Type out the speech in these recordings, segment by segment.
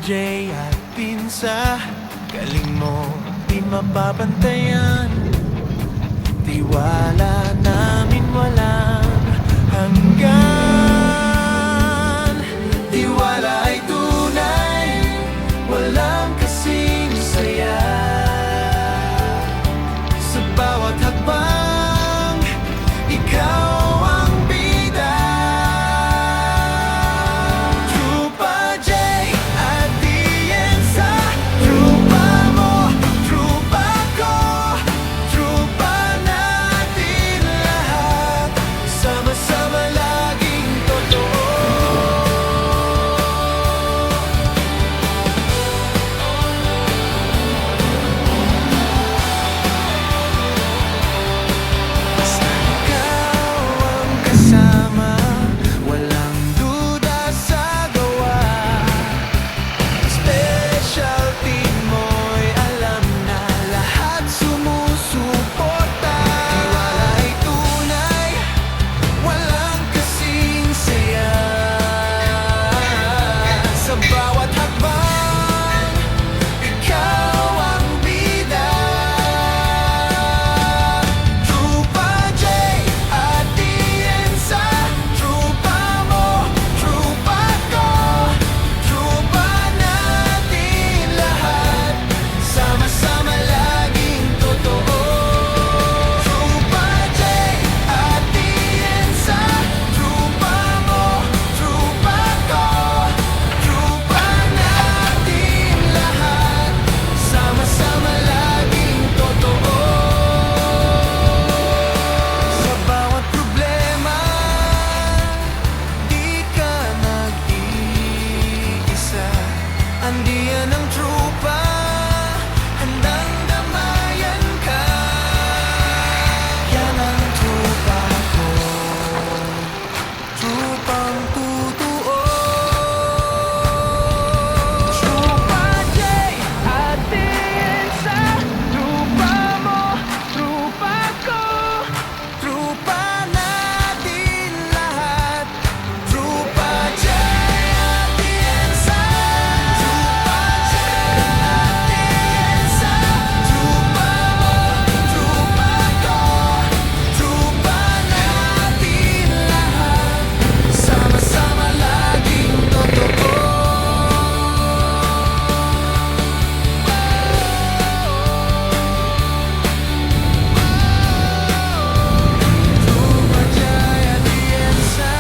Jay at Pinsa, galing mo di mapapantayan. Tiwala namin walang hanggan. Tiwala ay tunay, walang kasing saya. Sa bawat hakbang, ikaw ang bida. Trupa Jay at Tienza, trupa mo, trupa ko, trupa natin lahat. Sama-sama laging totoo. Basta ikaw ang kasama, walang duda sa gawa. Specialty mo'y alam na lahat sumusuporta. Tiwala ay tunay, walang kasing saya. Sa bawat hakbang, ikaw ang bida. Trupa Jay at Tienza, trupa mo, trupa ko, trupa natin lahat. Sama-sama laging totoo. Trupa Jay at Tienza, trupa mo, trupa ko, trupa natin lahat. Sama-sama laging totoo. Sa bawat problema, di ka nag-iisa. Andiyan ang trupa, handang damayan ka. Yan ang trupa ko, trupang totoo. Trupa Jay at Tienza, trupa mo, trupa ko, trupa natin lahat. Trupa Jay at Tienza, trupa Jay at Tienza, trupa mo, trupa ko, trupa natin lahat. Sama-sama laging totoo. Trupa Jay at Tienza.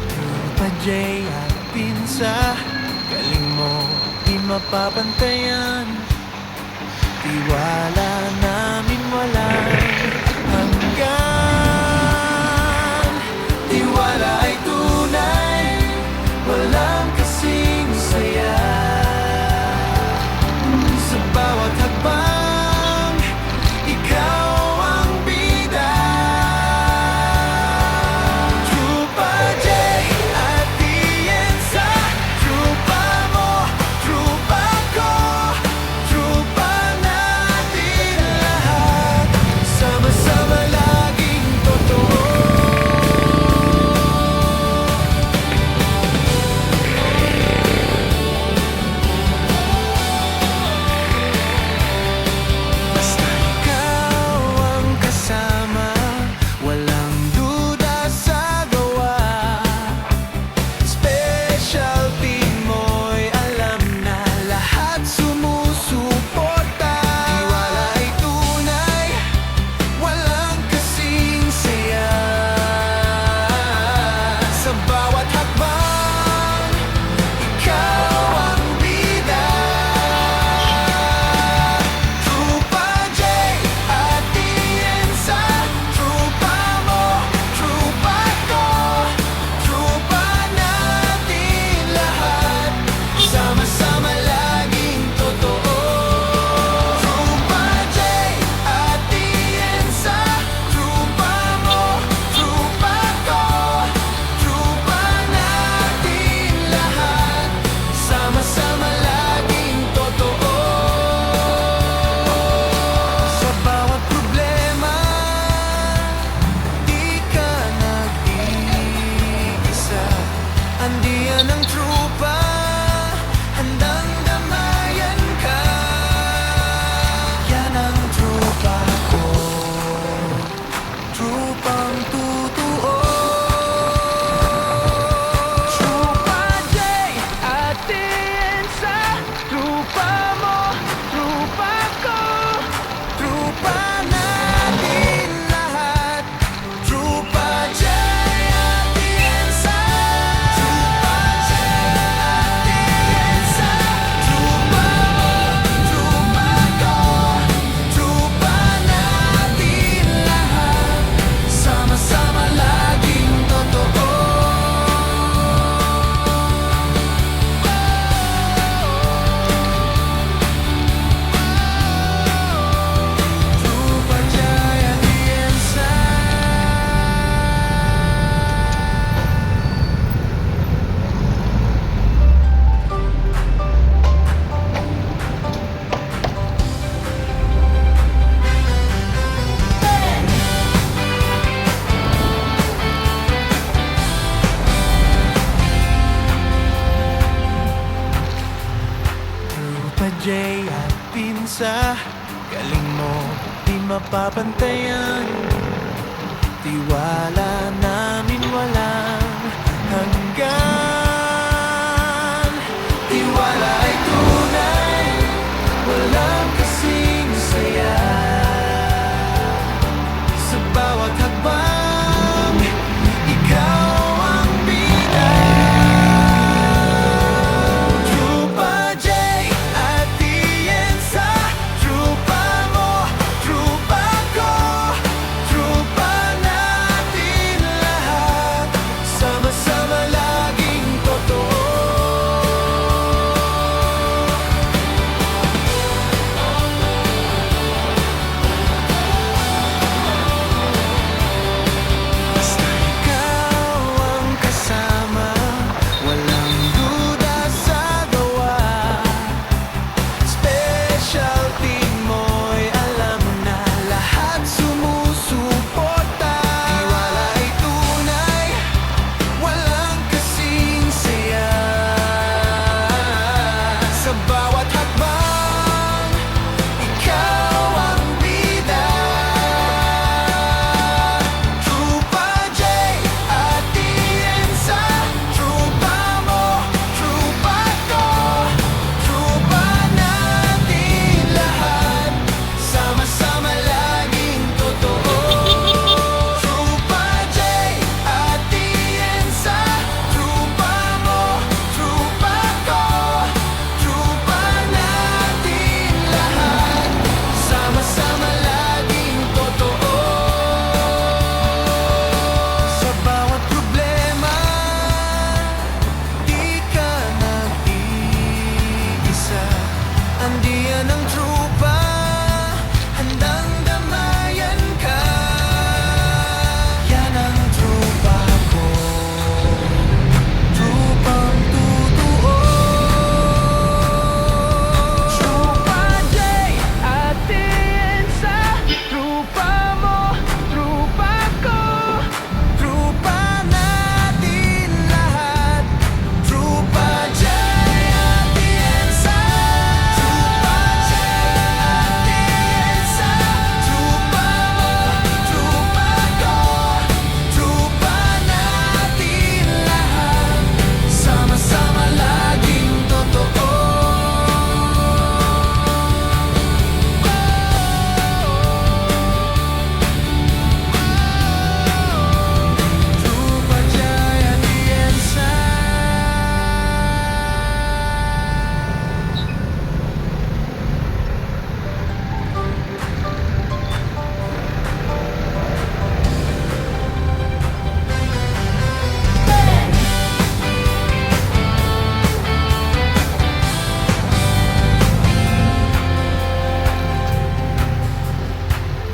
Trupa Jay at Pinsa, galing mo di mapapantayan. Tiwala namin walang hanggan. Tiwala ay tunay, walang kasing saya. Sa bawat hakbang, ikaw ang bida. Trupa Jay at Tienza, trupa mo, trupa ko, trupa natin galing mo di mapapantayan. Tiwala namin walang hanggan. Tiwala ay tunay, walang kasing saya. Sa bawat hakbang, ikaw ang bida. Trupa J at Iensa, trupa mo, trupa ko, trupa natin lahat. Sama-sama laging totoo. Basta ikaw ang kasama, walang duda sa gawa. Specialty mo'y alam na lahat sumusuporta. Tiwala ay tunay, walang kasing saya. Sa bawat hakbang, ikaw ang bida. Trupa J at Iensa, trupa mo, trupa ko, trupa natin lahat. Sama-sama laging totoo. Trupa J at Iensa, trupa mo, trupa ko, trupa natin lahat. Sama-sama laging totoo. Sa bawat problema, di ka nag-iisa. Andiyan ang trupa, handang damayan ka. Yan ang trupa ko, trupang totoo. Trupa J at Iensa, trupa mo, trupa ko, trupa natin lahat. Trupa J at Iensa, trupa J at Iensa, trupa mo, trupa ko, trupa natin lahat. Sama-sama laging totoo. Trupa J at Iensa.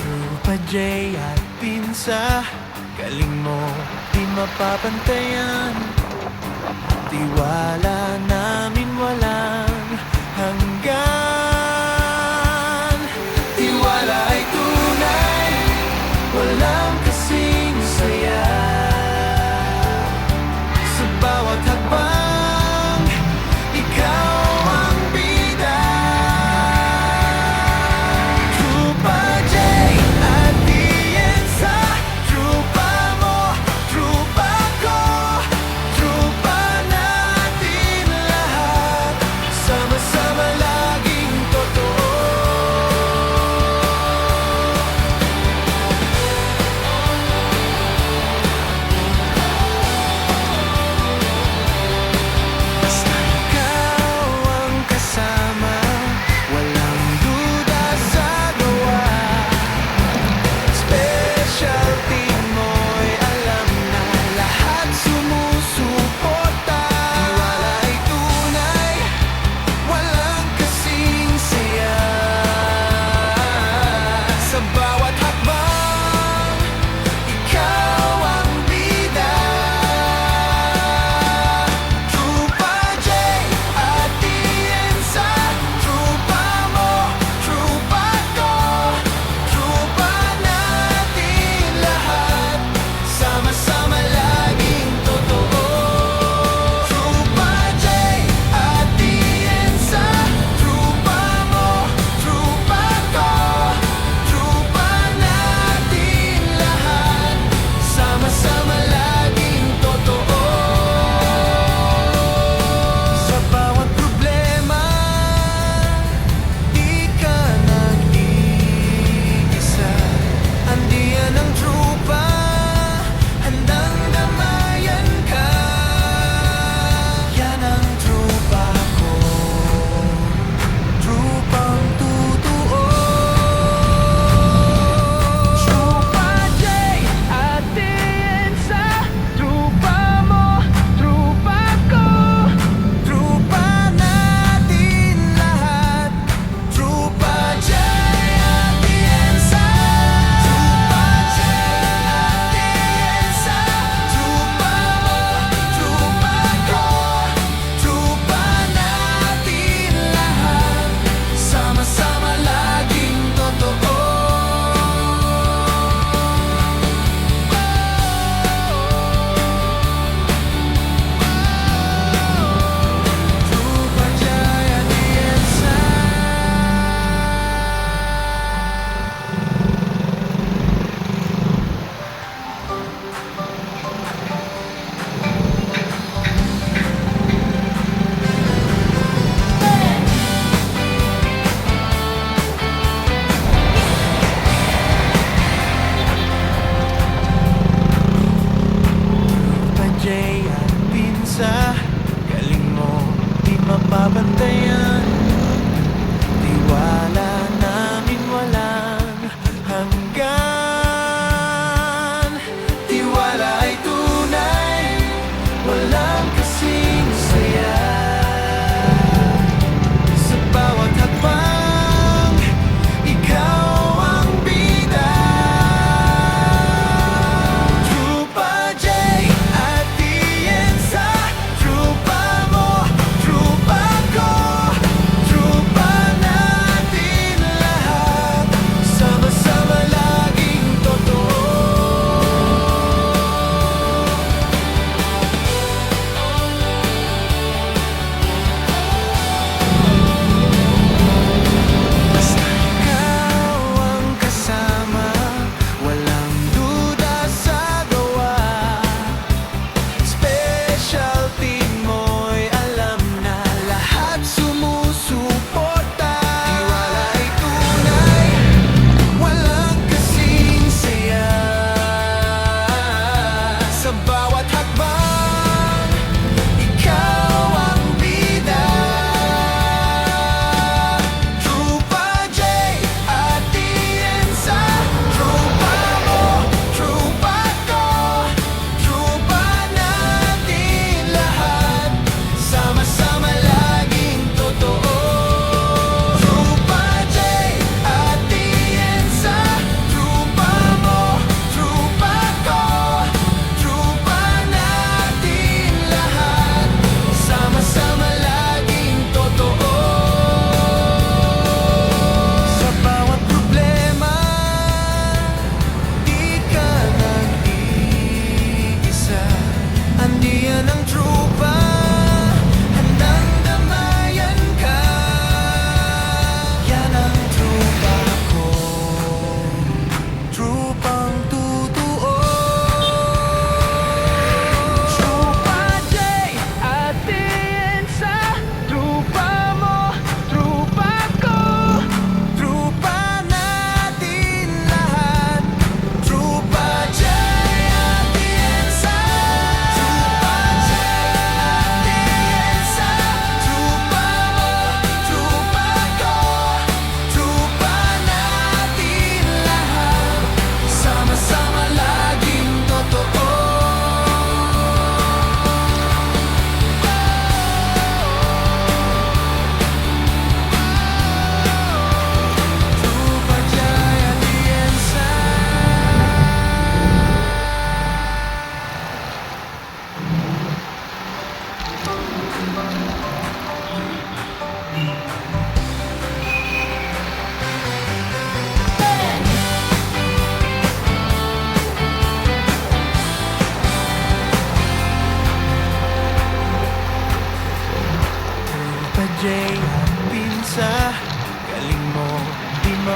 Trupa J at Pinsa, galing mo di mapapantayan. Tiwala namin walang hanggan. Tiwala ay tunay, walang kasing saya. Sa bawat hakbang, ikaw ang bida. Trupa J at Iensa, trupa mo, trupa ko, trupa natin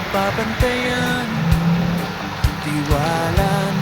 mapapantayan. Tiwala